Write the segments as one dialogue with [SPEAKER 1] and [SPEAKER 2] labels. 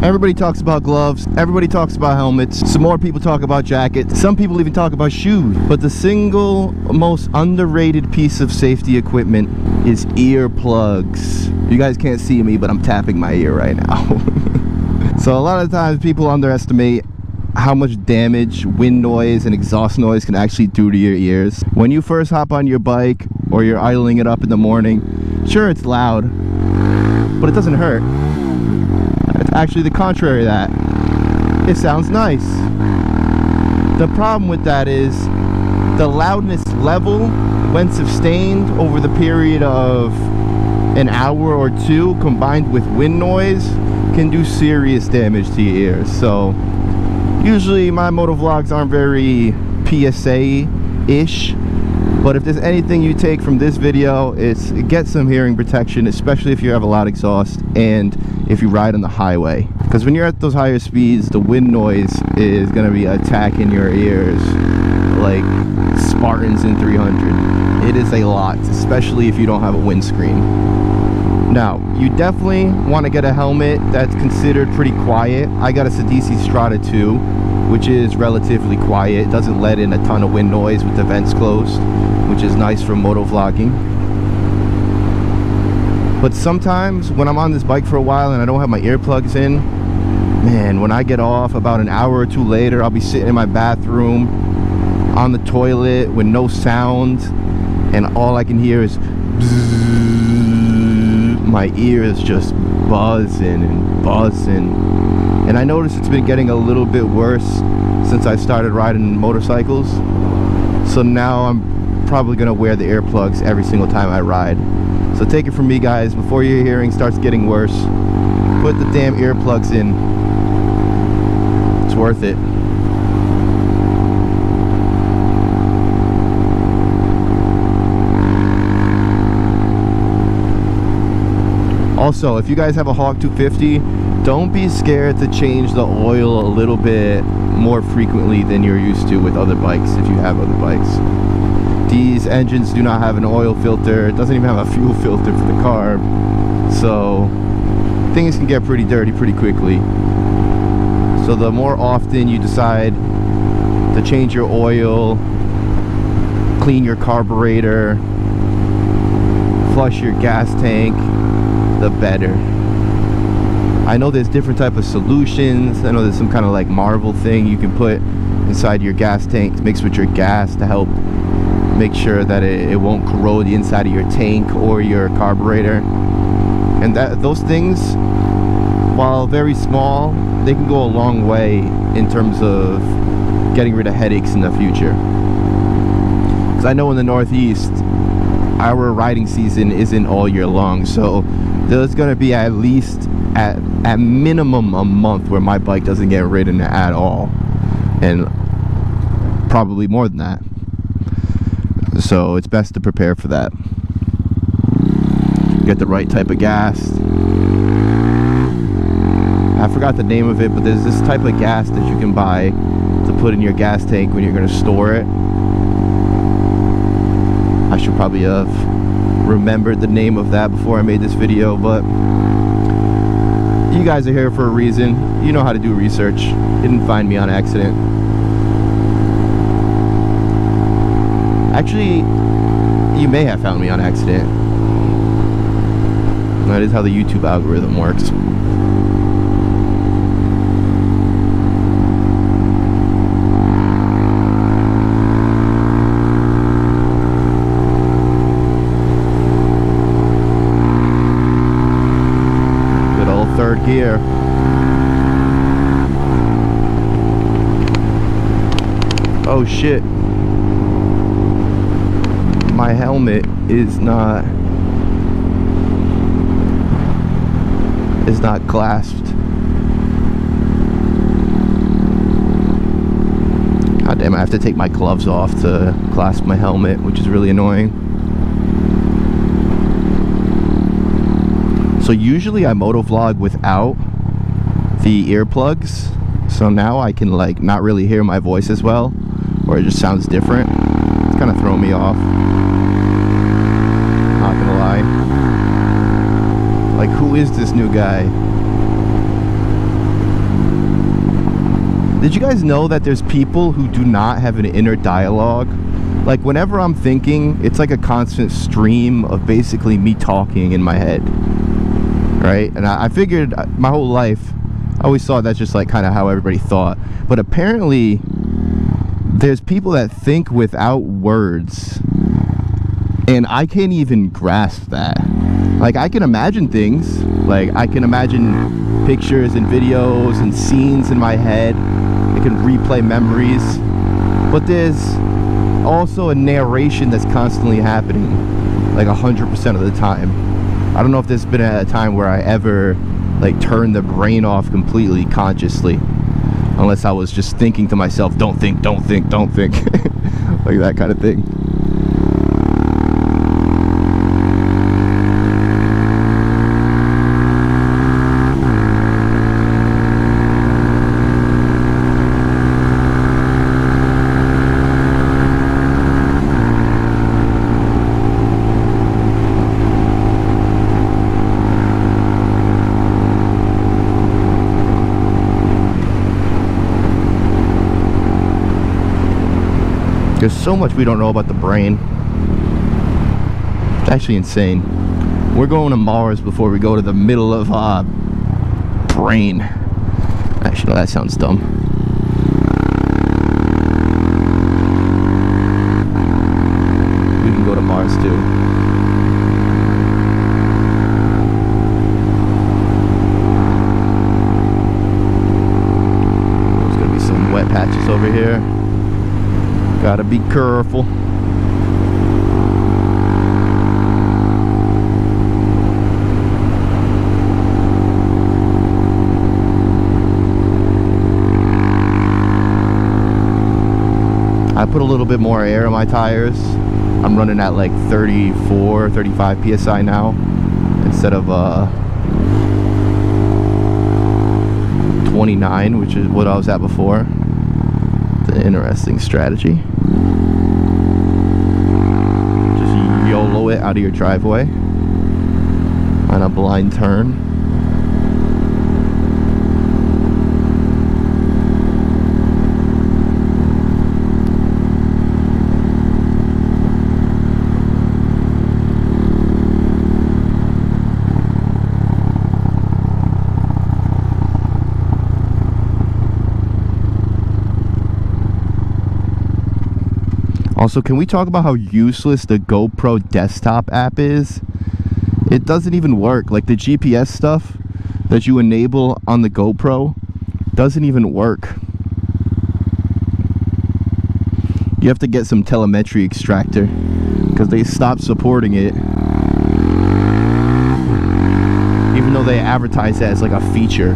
[SPEAKER 1] Everybody talks about gloves, everybody talks about helmets, some more people talk about jackets, some people even talk about shoes. But the single most underrated piece of safety equipment is earplugs. You guys can't see me, but I'm tapping my ear right now. So a lot of times people underestimate how much damage wind noise and exhaust noise can actually do to your ears. When you first hop on your bike or you're idling it up in the morning, sure, it's loud, but it doesn't hurt. It's actually the contrary of that. It sounds nice. The problem with that is the loudness level, when sustained over the period of an hour or two, combined with wind noise, can do serious damage to your ears. So usually my motovlogs aren't very PSA-ish, but if there's anything you take from this video, it's get some hearing protection, especially if you have a loud exhaust and if you ride on the highway. Because when you're at those higher speeds, the wind noise is going to be attacking your ears like Spartans in 300. It is a lot, especially if you don't have a windscreen. Now, you definitely want to get a helmet that's considered pretty quiet. I got a Sidisi Strata 2, which is relatively quiet. It doesn't let in a ton of wind noise with the vents closed, which is nice for motovlogging. But sometimes when I'm on this bike for a while and I don't have my earplugs in, man, when I get off about an hour or two later, I'll be sitting in my bathroom on the toilet with no sound, and all I can hear is bzzz. My ear is just buzzing and buzzing. And I noticed it's been getting a little bit worse since I started riding motorcycles. So now I'm probably gonna wear the earplugs every single time I ride. So take it from me, guys, before your hearing starts getting worse, put the damn earplugs in. It's worth it. Also, if you guys have a Hawk 250, don't be scared to change the oil a little bit more frequently than you're used to with other bikes, if you have other bikes. These engines do not have an oil filter. It doesn't even have a fuel filter for the carb. So things can get pretty dirty pretty quickly. So the more often you decide to change your oil, clean your carburetor, flush your gas tank, the better. I know there's different type of solutions. I know there's some kind of like Marvel thing you can put inside your gas tank mixed with your gas to help make sure that it won't corrode the inside of your tank or your carburetor. And those things, while very small, they can go a long way in terms of getting rid of headaches in the future. Because I know in the Northeast, our riding season isn't all year long, so there's going to be at least at minimum a month where my bike doesn't get ridden at all, and probably more than that. So it's best to prepare for that. Get the right type of gas. I forgot the name of it, but there's this type of gas that you can buy to put in your gas tank when you're going to store it. I should probably have remembered the name of that before I made this video, but you guys are here for a reason. You know how to do research. You didn't find me on accident. Actually, you may have found me on accident. That is how the YouTube algorithm works. Third gear. Oh shit. My helmet is not clasped. God damn, I have to take my gloves off to clasp my helmet, which is really annoying. So usually I motovlog without the earplugs, so now I can like not really hear my voice as well, or it just sounds different. It's kind of throwing me off, not gonna lie. Like, who is this new guy? Did you guys know that there's people who do not have an inner dialogue? Like, whenever I'm thinking, it's like a constant stream of basically me talking in my head, right? And I figured my whole life, I always thought that's just like kind of how everybody thought. But apparently, there's people that think without words, and I can't even grasp that. Like, I can imagine things, like I can imagine pictures and videos and scenes in my head. I can replay memories, but there's also a narration that's constantly happening, like 100% of the time. I don't know if there's been a time where I ever like turned the brain off completely consciously, unless I was just thinking to myself, don't think, don't think, don't think. Like that kind of thing. There's so much we don't know about the brain. It's actually insane. We're going to Mars before we go to the middle of brain. Actually, no, that sounds dumb. We can go to Mars too. There's gonna be some wet patches over here. Gotta be careful. I put a little bit more air in my tires. I'm running at like 34, 35 PSI now instead of 29, which is what I was at before. It's an interesting strategy. Just YOLO it out of your driveway on a blind turn. Also, can we talk about how useless the GoPro desktop app is? It doesn't even work. Like, the GPS stuff that you enable on the GoPro doesn't even work. You have to get some telemetry extractor because they stopped supporting it. Even though they advertise it as like a feature.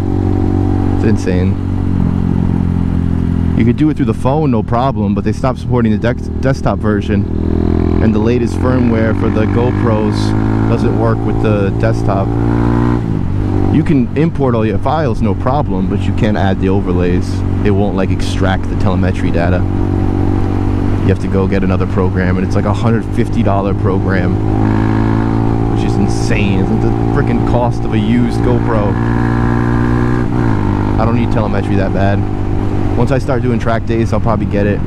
[SPEAKER 1] It's insane. You could do it through the phone, no problem, but they stopped supporting the desktop version. And the latest firmware for the GoPros doesn't work with the desktop. You can import all your files, no problem, but you can't add the overlays. It won't like extract the telemetry data. You have to go get another program, and it's like a $150 program, which is insane. It's like the freaking cost of a used GoPro. I don't need telemetry that bad. Once I start doing track days, I'll probably get it,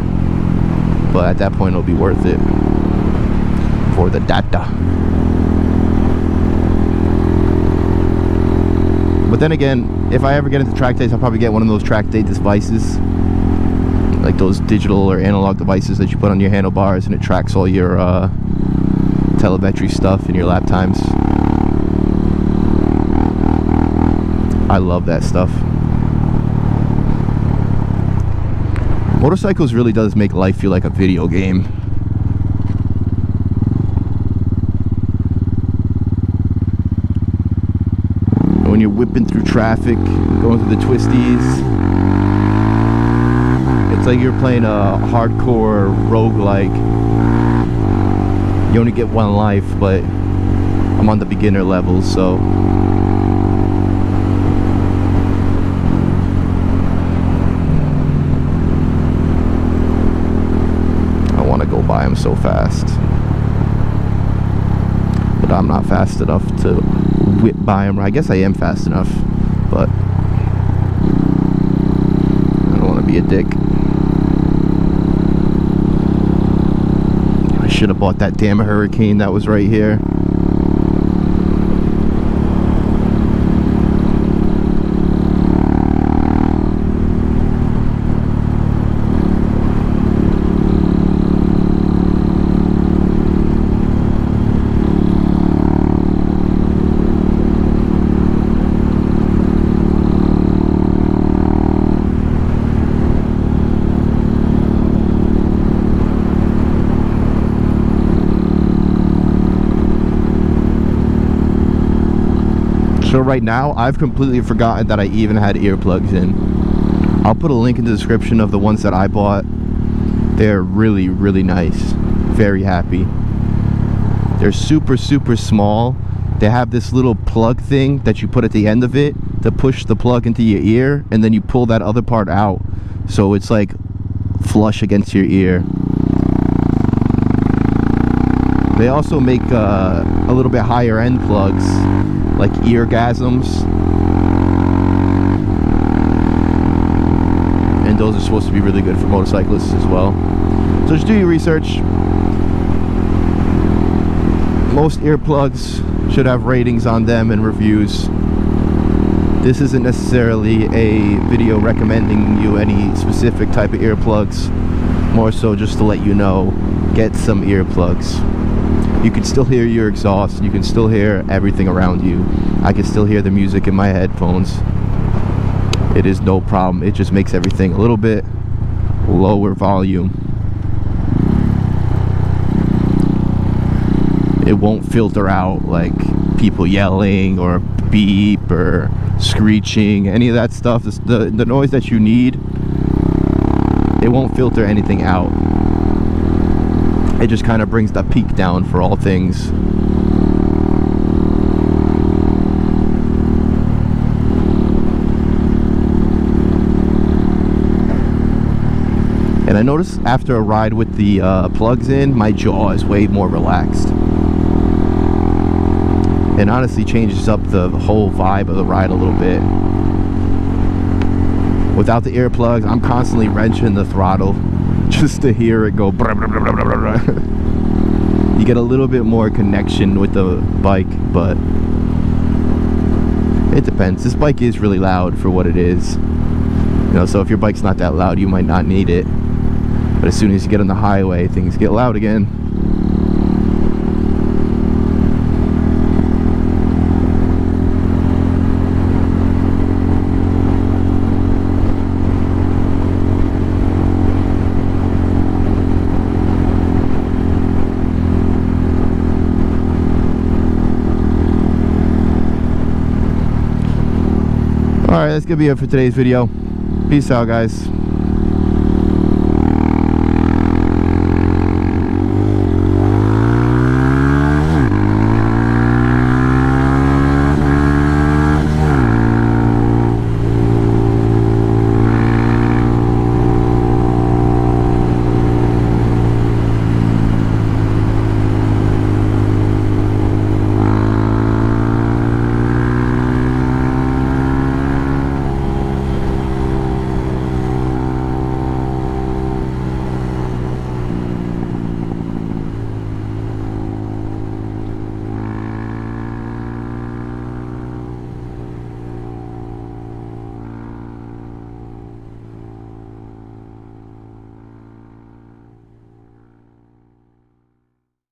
[SPEAKER 1] but at that point it'll be worth it for the data. But then again, if I ever get into track days, I'll probably get one of those track day devices, like those digital or analog devices that you put on your handlebars and it tracks all your telemetry stuff and your lap times. I love that stuff. Motorcycles really does make life feel like a video game. And when you're whipping through traffic, going through the twisties, it's like you're playing a hardcore roguelike. You only get one life, but I'm on the beginner level, so by him so fast, but I'm not fast enough to whip by him. I guess I am fast enough, but I don't want to be dick. I should have bought that damn Hurricane that was right here. So right now, I've completely forgotten that I even had earplugs in. I'll put a link in the description of the ones that I bought. They're really, really nice. Very happy. They're super, super small. They have this little plug thing that you put at the end of it to push the plug into your ear, and then you pull that other part out. So it's like flush against your ear. They also make a little bit higher end plugs, like eargasms, and those are supposed to be really good for motorcyclists as well. So just do your research. Most earplugs should have ratings on them and reviews. This isn't necessarily a video recommending you any specific type of earplugs, more so just to let you know, get some earplugs. You can still hear your exhaust, you can still hear everything around you. I can still hear the music in my headphones. It is no problem. It just makes everything a little bit lower volume. It won't filter out like people yelling or beep or screeching, any of that stuff. The noise that you need, it won't filter anything out. It just kind of brings the peak down for all things. And I noticed after a ride with the plugs in, my jaw is way more relaxed. It honestly changes up the whole vibe of the ride a little bit. Without the earplugs, I'm constantly wrenching the throttle just to hear it go. You get a little bit more connection with the bike, but it depends. This bike is really loud for what it is. You know, so if your bike's not that loud, you might not need it. But as soon as you get on the highway, things get loud again. Alright, that's gonna be it for today's video. Peace out, guys.